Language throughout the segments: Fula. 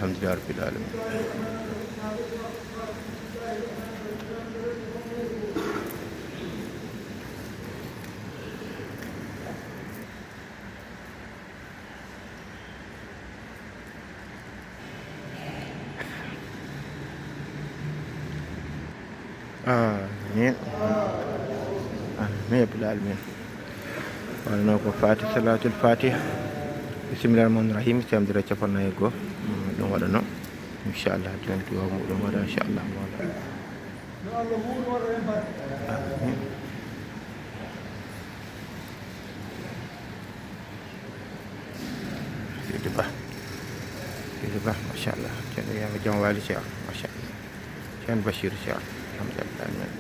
alhamdulillah rabbil alamin. Amin. Amin rabbil alamin. Wala ko Fatih salatul Fatih. Bismillahirrahmanirrahim. Sam dira capannay go ɗum waɗano inchallah jonti o muɗum waɗa inchallah mola. Amin. Sidi Ba machallah ceerno yama jam wali ceerno machallah ceerno Bachir ceerno alhamdulillah amin.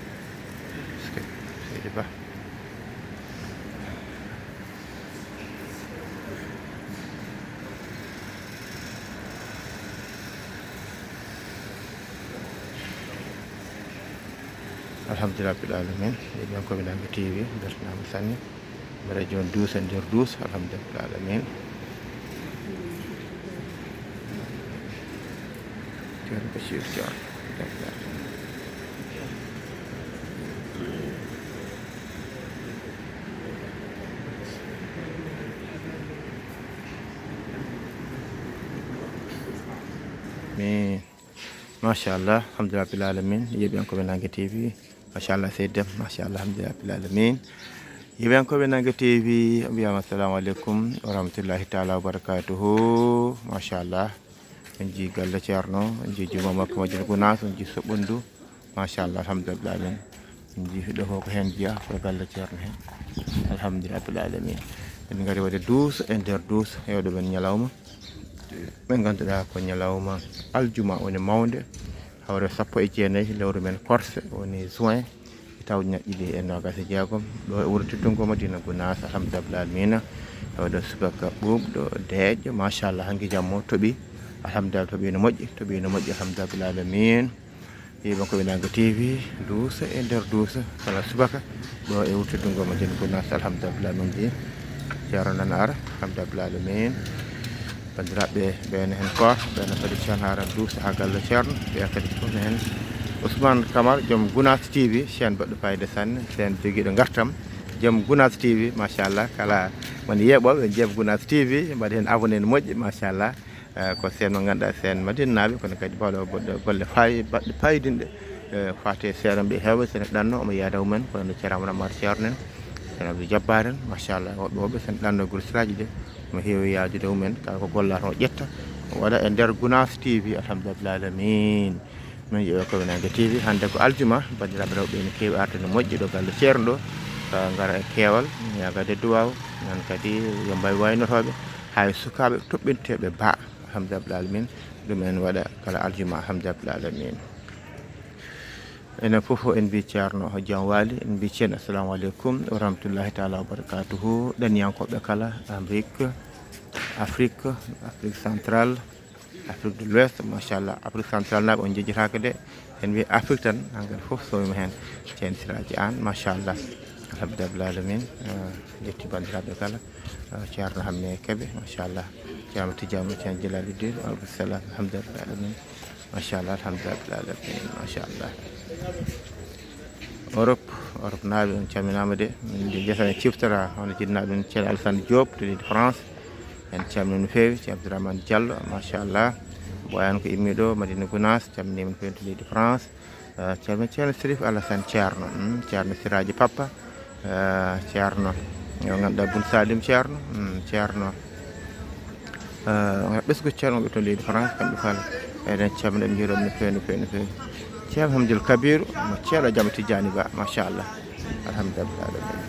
Sidi Ba alhamdulillah rabbil alamin. Yeɓen koɓe nangue TV beltanama sanne mbaɗa joni duusa nder duus alhamdulillah rabbil alamin. ceerno Bachir ceerno mi machallah alhamdulillah rabbil alamin. Yeɓen koɓe nangue TV machallah seydem machallah alhamdulillah rabbil alamin. Yeɓen koɓe nangue TV mbiyama assalamu aleykum wa rahmatullahi taala wa barakatuhu machallah. En ji galle ceerno en ji juma makko Madina Gounass en ji soɓɓondu machallah alhamdulillah rabbil alamin. En ji fiɗɗo ko hen jiya ko galle ceerno hen alhamdulillah rabbil alamin. En gari waɗe duus e nder duus hewde men ñalawma ɓe ganduɗa ko ñalawma aljuma woni mawde hawre 19 lewru men korse woni juin taw ñaƴƴiɗi e nogas e jeegom ɗo e wuuro teddungo Madina Gounass alhamdulillah rabbil alamin. Hawde subaka ɓuuɓɗo deeƴo machallah hanki jammo tooɓi alhamdulillah tooɓi no moƴƴi alhamdulillah rabbil alamin. Yeɓen koɓe nangue TV duusa e nder duusa kala subaka ɗo e wuuro teddungo Madina Gounass alhamdulillah rabbil alamin. Ji ceerno nana ara alhamdulillah rabbil alamin. Bandiraɓe ɓene hen koor ɓene kadi ceerno haran duusa ha galle ceerno ɓe kadi fof hen Ousmane Camara joom Gounass TV chaine baɗɗo fayida sanne sen joguiɗo gartam joom Gounass TV machallah kala woni yeeɓoɓe jeem Gounass TV mbaɗi hen abonné no moƴƴi machallah. Ko sen mo ganduɗa sen Madinaɓe kono kadi bawɗo golle baɗɗe payidinɗe fate seeɗa ɓe hewɓe sen ɗanno omo yaada mumen kono no ceerno Amar ceerno en sen Abdou Jabbar en machallah woɓɓe sen ɗanno groupe ɗe mo heewi yaajude mumen kala ko gollata o ƴetta o waɗa e nder Gounass TV alhamdulillah rabbil alamin. Min yeeɓe koɓe nangue TV hande ko aljuma bandiraɓe rewɓe ne kewi arde no moƴƴi ɗo galle ceerno ɗo gara e keewal yagade duwaw nan kadi yo mbawi waynotoɓe hay sukaɓe toɓɓinteɓe ba alhamdulillah rabbil alamin. Ɗum en waɗa kala aljuma alhamdulillah rabbil alamin. Enen foof en mbi ceerno ho jam waali en mbi ceerno assalamu aleykum wa rahmatullahi taala wa barakatuhu. ɗaniyankoɓe kala Afrique centrale Afrique de l'Ouest machallah Afrique centrale naɓe on jejjitaka de en mbi Afrique tan hankkadi foof sowima hen ceerno Siraji Anne machallah alhamdulillah rabbil alamin. Yetti bandiraɓe kala ceerno Hamme Keɓe machallah ceerno Tidiane ceerno Djalaluddin Abdoussalam alhamdulillah rabbil alamin machallah alhamdulillah rabbil alamin machallah. Europe naaɓe on calminama de min jeetan e ciftora hono jinnaɓe men ceerno Alassane Diop to leydi France en calmini no feewi ceerno Abdourahmane Diallo machallah ɓoyani ko immiɗo Madina Gounass calminima no feewi to leydi France. Ceerno Sérif Alassane ceerno Siraji Papa ceerno yo ganduɗa Boun Salim ceerno ɓesgu ceerno ɓe to leydi France kamɓe kala eɗen calmina ɓe jiiɗoɓe no feewi no feewi. ceerno Hamdoul Kabiru mo ceerno Jama Tidiani Ba machallah alhamdulillah rabbil alamin.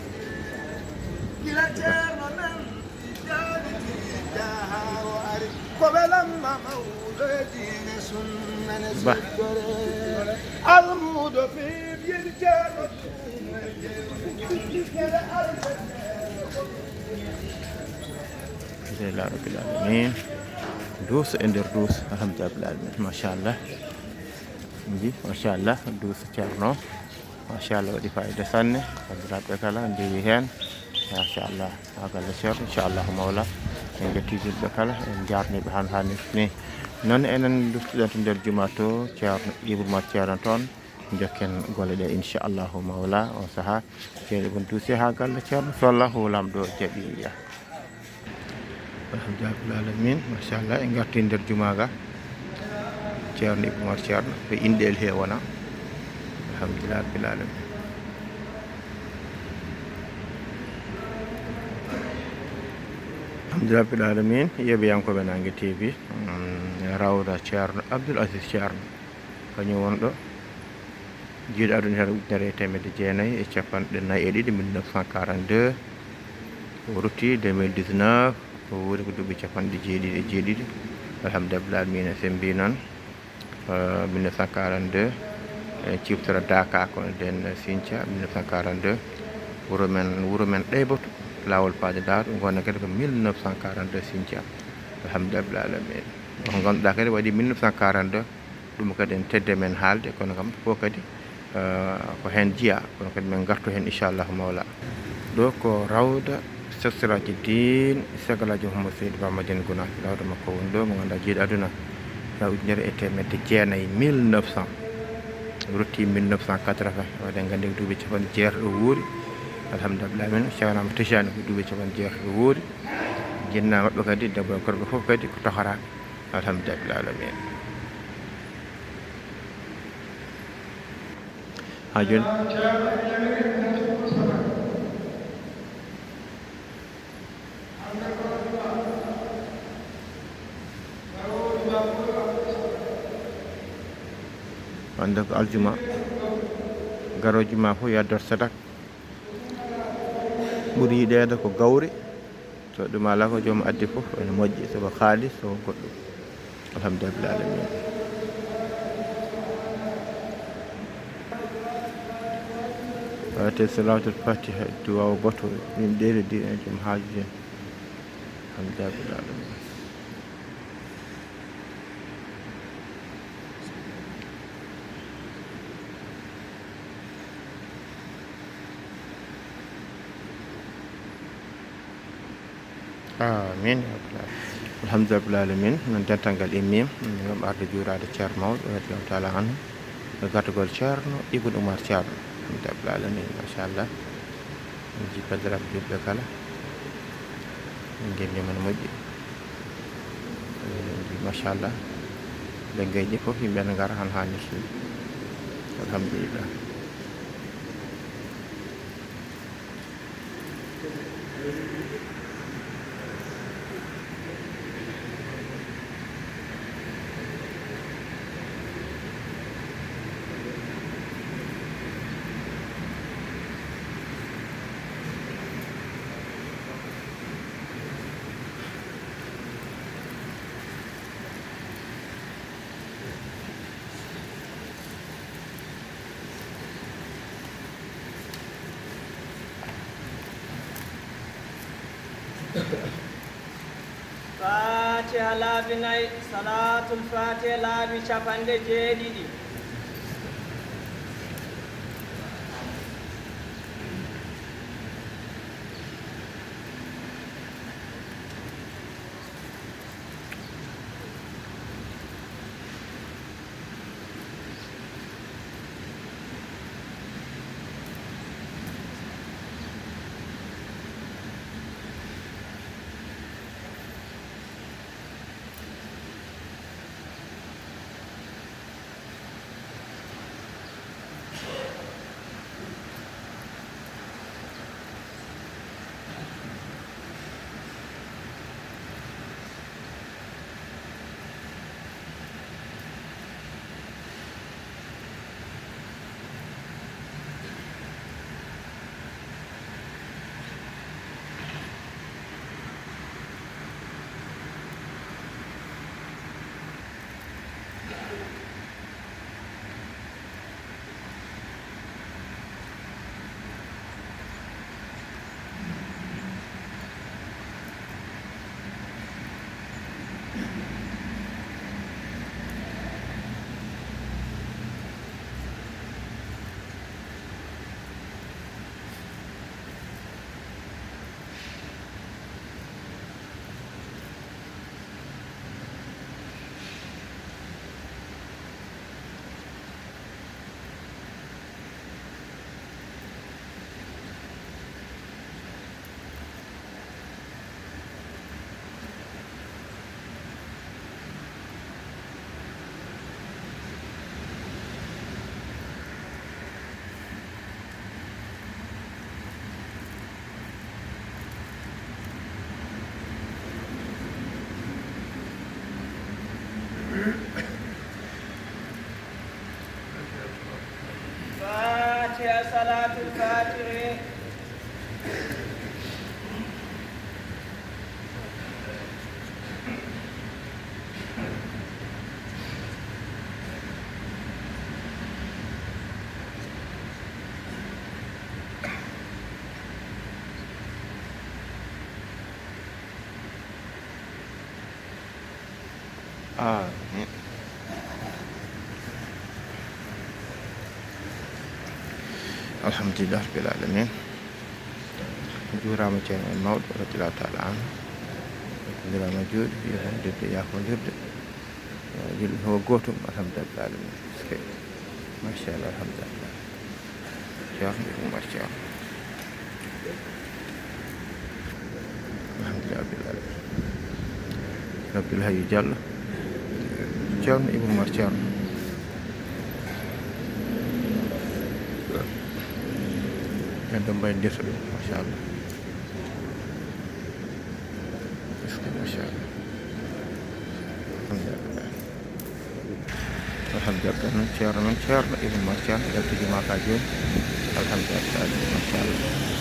Ba alhamdulillah rabbil alamin. Duusa e nder duusa alhamdulillah rabbil alamin machallah. Ji machallah duusa ceerno machallah waɗi fayida sanne bandiraɓe kala ndewi hen machallah ha galle ceerno inchallahu mawla en jetti julɓe kala en jarniɓe han hannirta ni non enen luftuɗen to nder juma to ceerno Ibou Mar ceerno toon jokken golle ɗe inchallahu mawla on saaha ceerno Ibou duusi ha galle ceerno so allahu lamɗo jaaɓi alhamdulillah alamin machallah en garti nder juma ga ceerno Ibou Mar ceerno ko inɗel he wona alhamdulillah rabbil alamin alhamdulillah rabbil alamin yeɓoyankoɓe Nangue TV rawda ceerno Abdoul Aziz ceerno kañum wonɗo jiiɗo aduna hen ujunere e temedde jeenayyi e capanɗe nayyi e ɗiɗi 1942 o rutti 2019 o wuuri ko duuɓi capanɗe jeeɗiɗi e jeeɗiɗi alhamdulillah rabbil alamin sen mbi noon 1942 e ciftora Daka ko nden Sinthiou 1942 wuro men ɗeyboto lawol Paade Daaro gonna kadi ko 1942 Sinthiou alhamdulillah rabbil alamin ko ganduɗa kadi waɗi 1942 ɗum kadi en tedde men haalde kono kam fof kadi ko hen jiya kono kadi min gartu hen inchallahu mawla ɗo ko rawda sesraji din sagalaji Mouhamadou Seydou Ba Madina Gounass rawda makko woni ɗo mo ganduɗa jiiɗo aduna ha ujunere e temedde jeenayyi 1900 rutti 1980 waɗen gandi ko duuɓi capanɗe jeetato wuuri alhamdulillah rabbil alamin cewnama tijani ko duuɓi capanɗe jeetato wuuri jinna maɓɓe kadi debbo e gorko fof kadi ko toharaɓe alhamdulillah rabbil alamin ha joni ande ko aljuma garoji ma fof yaddor sadak ɓuuri yiɗede ko gawri so ɗum ala ko joom addi fof ene moƴƴi soko haalis soko goɗɗum alhamdulillah rabbil alamin wate salatul fatiha duwaw bato min ɗeredi en joom haaju en alhamdulillah rabbil alamin amin alhamdulillah rabbil alamin non dental ngal immima gam arde juurade ceerno mawɗo radiallahu taala anhu e gartugol ceerno Ibou Mar ceerno alhamdulillah rabbil alamin machallah en ji bandiraɓe julɓe kala en gennima no moƴƴi machallah leggeji fof yimɓe ne gara han ha nirsude alhamdulillah Fatiha laabi nayi salatul fatiha laabi capanɗe jeeɗiɗi فاتحة صلاة الفاتحة. آمين. الحمد لله رب العالمين. جورama ceerno en mawɗo radiyallahu taala anhu kondirama jooɗi yahondirde yafondirde julɓe ho gotum alhamdulillah alamin machallah alhamdulillah ceerno Oumar Ceerno alhamdulillah rabbil alamin Rabbil Hayyu Diallo Ceerno Ibou Oumar Ceerno en ɗo mbaynodirta ɗum machallah machallah alhamdulillah alhamdulillah noon ceerno men Ceerno Ibou Oumar Ceerno jaltijima ka joni alhamdulillah machallah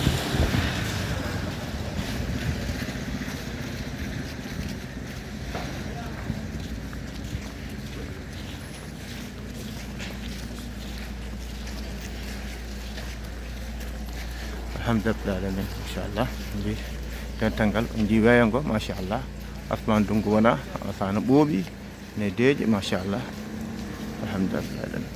alhamdulillah alamin inchallah ndi dental ndi weeyango machallah asman dungu wona asana ɓooɓi ne deeƴi machallah alhamdulillah alamin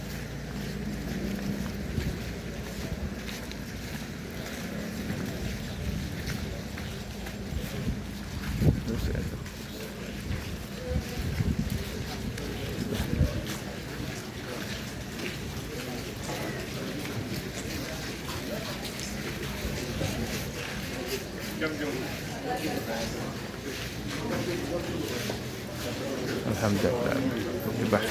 alhamdulillah baax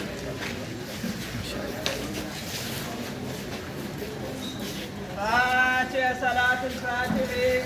فاتحة صلاة الفاتحة.